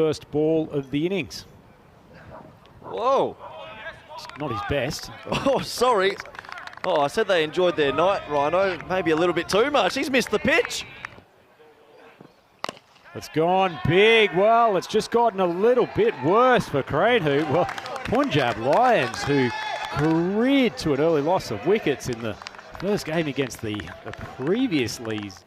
first ball of the innings. Whoa. It's not his best. Oh, sorry. Oh, I said they enjoyed their night, Rhino. Maybe a little bit too much. He's missed the pitch. It's gone big. Well, it's just gotten a little bit worse for Cranehoot. Well, Punjab Lions, who careered to an early loss of wickets in the first game against the previous Lees.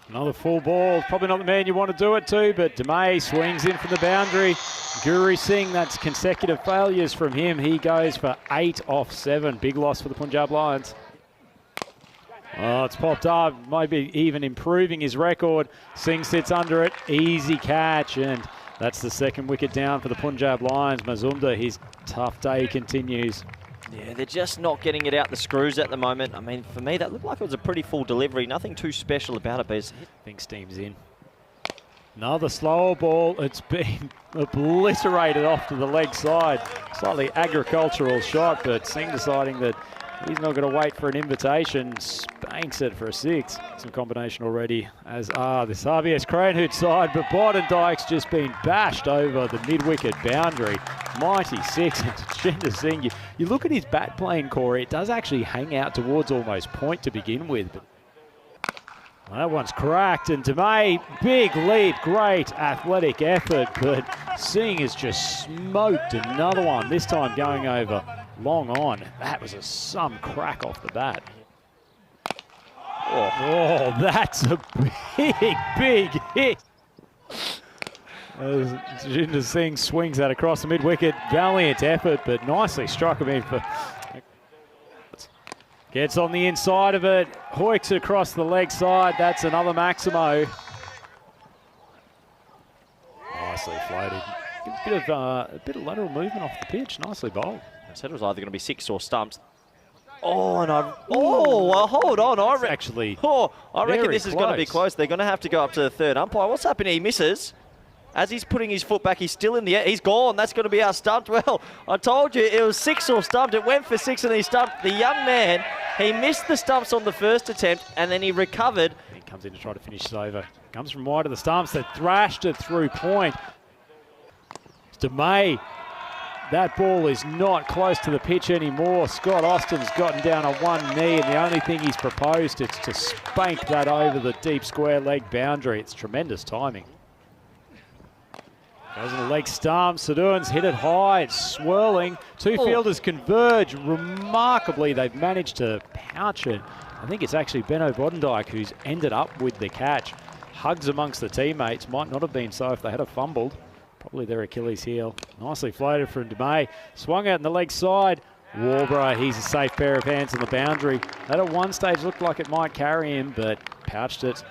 Another full ball. Probably not the man you want to do it to, but Demay swings in from the boundary. Guru Singh, that's consecutive failures from him. He goes for 8 off 7. Big loss for the Punjab Lions. Oh, it's popped up, maybe even improving his record. Singh sits under it, easy catch, and that's the second wicket down for the Punjab Lions. Mazumdar, his tough day continues. Yeah, they're just not getting it out the screws at the moment. I mean, for me, that looked like it was a pretty full delivery. Nothing too special about it, but it's hit. Think steam's in. Another slower ball. It's been obliterated off to the leg side. Slightly agricultural shot, but Singh deciding that he's not going to wait for an invitation. Spanks it for a 6. Some combination already, as are this RBS Cranehoot side, but Bodendijk's just been bashed over the mid-wicket boundary. Mighty 6. And Jinder Singh, you look at his bat playing, Corey, it does actually hang out towards almost point to begin with. But that one's cracked, and Demay, big lead, great athletic effort, but Singh has just smoked another one, this time going over long on. That was some crack off the bat. Oh, that's a big hit. As Jinder Singh swings that across the mid-wicket. Valiant effort, but nicely struck him in for... Gets on the inside of it, hoiks across the leg side. That's another Maximo. Nicely floated. A bit of lateral movement off the pitch. Nicely bowled. I said it was either going to be 6 or stumped. Oh, and well, hold on. I reckon this is going to be close. They're going to have to go up to the third umpire. What's happening? He misses. As he's putting his foot back, he's still in the air. He's gone. That's going to be our stumped. Well, I told you it was 6 or stumped. It went for 6 and he stumped. The young man, he missed the stumps on the first attempt and then he recovered. He comes in to try to finish this over. Comes from wide of the stumps. They thrashed it through point. It's Demay. That ball is not close to the pitch anymore. Scott Austin's gotten down on one knee, and the only thing he's proposed is to spank that over the deep square leg boundary. It's tremendous timing. Goes in the leg stump. Sadoon's hit it high. It's swirling. Two fielders converge. Remarkably, they've managed to pouch it. I think it's actually Benno Bodendijk who's ended up with the catch. Hugs amongst the teammates. Might not have been so if they had fumbled. Probably their Achilles heel. Nicely floated from Demay. Swung out in the leg side. Warburg, he's a safe pair of hands on the boundary. That at one stage looked like it might carry him, but pouched it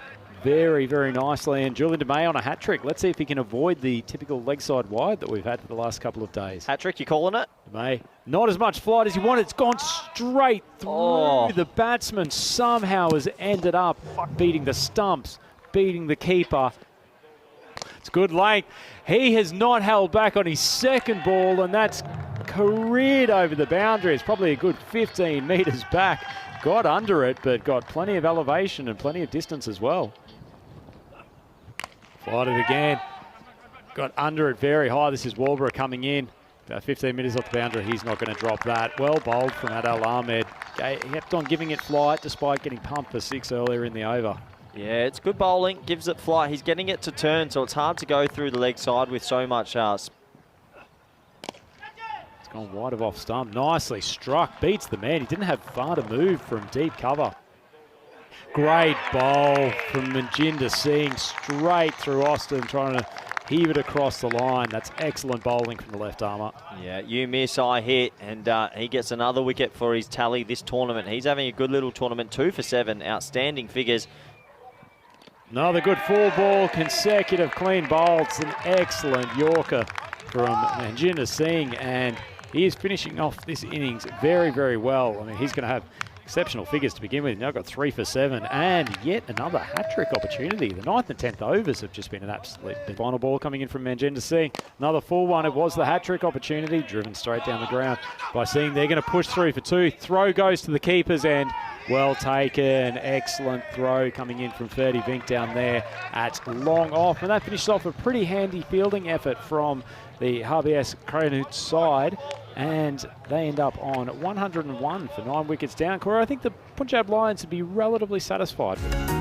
very, very nicely. And Julian Demay on a hat-trick. Let's see if he can avoid the typical leg side wide that we've had for the last couple of days. Hat-trick, you calling it? Demay, not as much flight as he wanted. It's gone straight through. The batsman somehow has ended up beating the stumps, beating the keeper. It's good length. He has not held back on his second ball, and that's careered over the boundary. It's probably a good 15 metres back. Got under it, but got plenty of elevation and plenty of distance as well. Fired it again. Got under it very high. This is Warburg coming in. About 15 metres off the boundary. He's not going to drop that. Well bowled from Adel Ahmed. He kept on giving it flight despite getting pumped for 6 earlier in the over. Yeah, it's good bowling, gives it flight. He's getting it to turn, so it's hard to go through the leg side with so much. It's gone wide of off stump. Nicely struck, beats the man. He didn't have far to move from deep cover. Great bowl from Manjinder Singh, straight through Austin, trying to heave it across the line. That's excellent bowling from the left armour. Yeah, you miss, I hit, and he gets another wicket for his tally this tournament. He's having a good little tournament, 2 for 7, outstanding figures. Another good full ball, consecutive clean bowls, an excellent Yorker from Manjinder Singh, and he is finishing off this innings very, very well. I mean, he's going to have exceptional figures to begin with. Now got 3 for 7, and yet another hat-trick opportunity. The 9th and 10th overs have just been an absolute final ball coming in from Manjinder Singh. Another full one. It was the hat-trick opportunity, driven straight down the ground by Singh. They're going to push through for 2. Throw goes to the keepers, and Well taken, excellent throw coming in from Ferdy Vink down there at long off. And that finishes off a pretty handy fielding effort from the HBSC Cronut side. And they end up on 101 for 9 wickets down. Cora, I think the Punjab Lions would be relatively satisfied with it.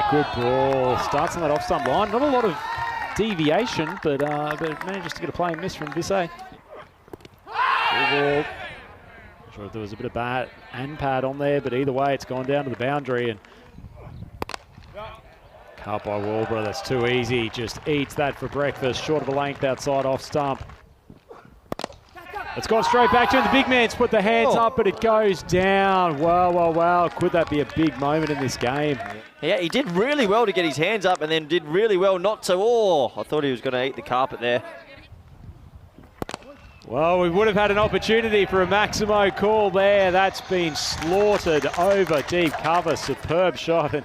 Good ball. Starts on that off-stump line. Not a lot of deviation, but manages to get a playing miss from Bissay. Ball. Not sure if there was a bit of bat and pad on there, but either way, it's gone down to the boundary. And cut by Walborough. That's too easy. Just eats that for breakfast. Short of a length outside off stump. It's gone straight back to him. The big man's put the hands up, but it goes down. Well. Could that be a big moment in this game? Yeah, he did really well to get his hands up and then did really well not to. Oh, I thought he was going to eat the carpet there. Well, we would have had an opportunity for a Maximo call there. That's been slaughtered over deep cover. Superb shot. And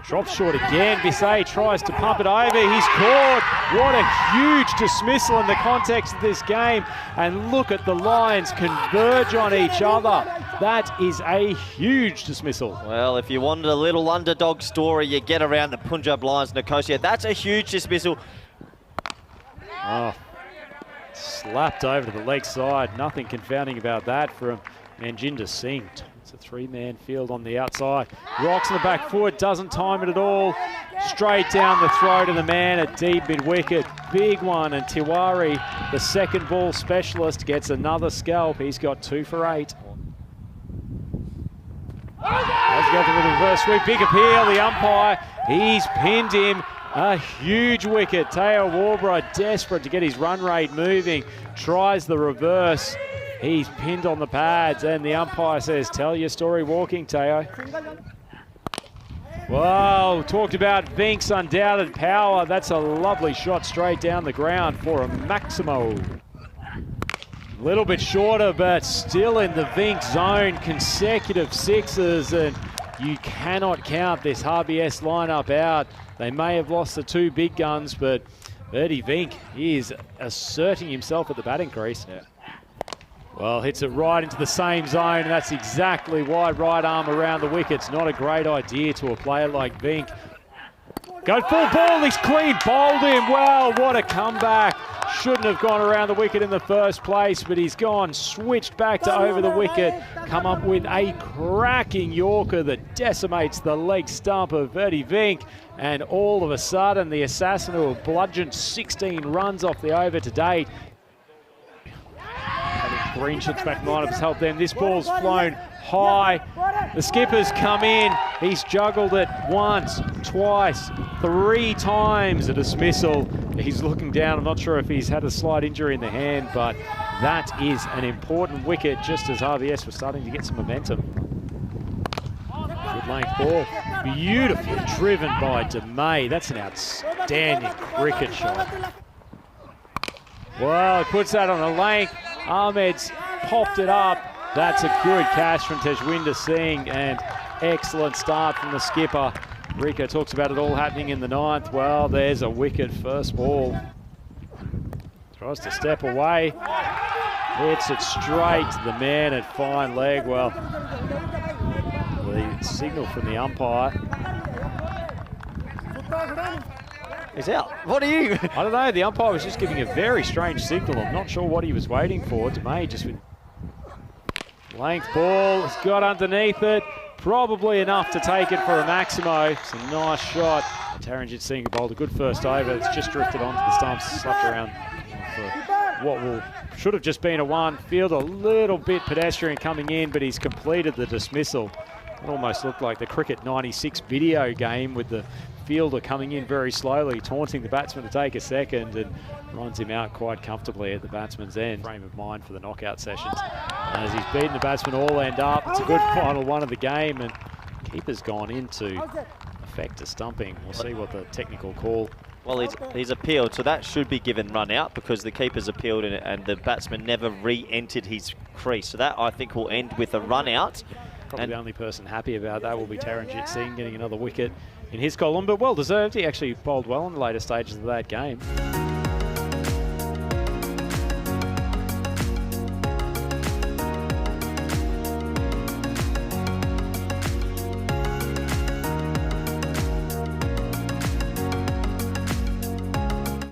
drops short again. Bissay tries to pump it over. He's caught. What a huge dismissal in the context of this game. And look at the Lions converge on each other. That is a huge dismissal. Well, if you wanted a little underdog story, you get around the Punjab Lions, Nicosia. That's a huge dismissal. Oh, slapped over to the leg side. Nothing confounding about that from Manjinder Singh. It's a three-man field on the outside. Rocks on the back foot, doesn't time it at all. Straight down the throat of the man at deep mid-wicket. Big one, and Tiwari, the second ball specialist, gets another scalp. He's got 2 for 8. As he goes with a reverse sweep, big appeal, the umpire, he's pinned him. A huge wicket. Teo Warborough desperate to get his run rate moving. Tries the reverse. He's pinned on the pads and the umpire says, tell your story walking, Teo. Wow, talked about Vink's undoubted power. That's a lovely shot straight down the ground for a Maximo. A little bit shorter, but still in the Vink zone. Consecutive sixes, and you cannot count this HBS lineup out. They may have lost the 2 big guns, but Ferdy Vink is asserting himself at the batting crease. Yeah. Well, hits it right into the same zone, and that's exactly why right arm around the wicket's not a great idea to a player like Vink. Go full ball, he's clean bowled him. Well, what a comeback. Shouldn't have gone around the wicket in the first place, but he's gone, switched back to over the wicket, come up with a cracking Yorker that decimates the leg stump of Ferdy Vink, and all of a sudden the assassin who have bludgeoned 16 runs off the over to date. Green shoots back lineup has helped them. This ball's flown high. The skipper's come in. He's juggled it once, twice, 3 times. A dismissal. He's looking down. I'm not sure if he's had a slight injury in the hand, but that is an important wicket just as RBS was starting to get some momentum. Good length ball. Beautifully driven by DeMay. That's an outstanding cricket shot. Well, puts that on a length. Ahmed's popped it up. That's a good catch from Tejwinder Singh, and excellent start from the skipper. Rico talks about it all happening in the 9th. Well, there's a wicket, first ball. Tries to step away. Hits it straight to the man at fine leg. Well, the signal from the umpire. He's out. What are you? I don't know. The umpire was just giving a very strange signal. I'm not sure what he was waiting for. DeMay just went length ball. He's got underneath it. Probably enough to take it for a Maximo. It's a nice shot. Taranjit Singh bowled a good first over. It's just drifted onto the stumps, slapped around for what should have just been a 1. Field a little bit pedestrian coming in, but he's completed the dismissal. It almost looked like the Cricket 96 video game with the fielder coming in very slowly, taunting the batsman to take a second, and runs him out quite comfortably at the batsman's end. Frame of mind for the knockout sessions. And as he's beaten the batsman all end up, it's a good final 1 of the game, and keeper's gone in to effect a stumping. We'll see what the technical call Well, he's appealed, so that should be given run out because the keeper's appealed and the batsman never re-entered his crease. So that, I think, will end with a run out. Probably the only person happy about that will be Taranjit Singh getting another wicket in his column, but well deserved. He actually bowled well in the later stages of that game.